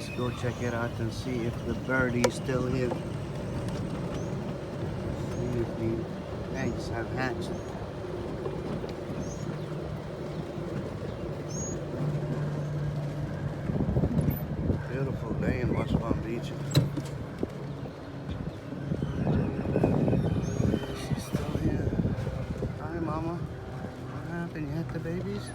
Let's go check it out and see if the birdie's still here. See if the eggs have hatched. Beautiful day in West Palm Beach. She's still here. Hi, Mama. What happened? You had the babies?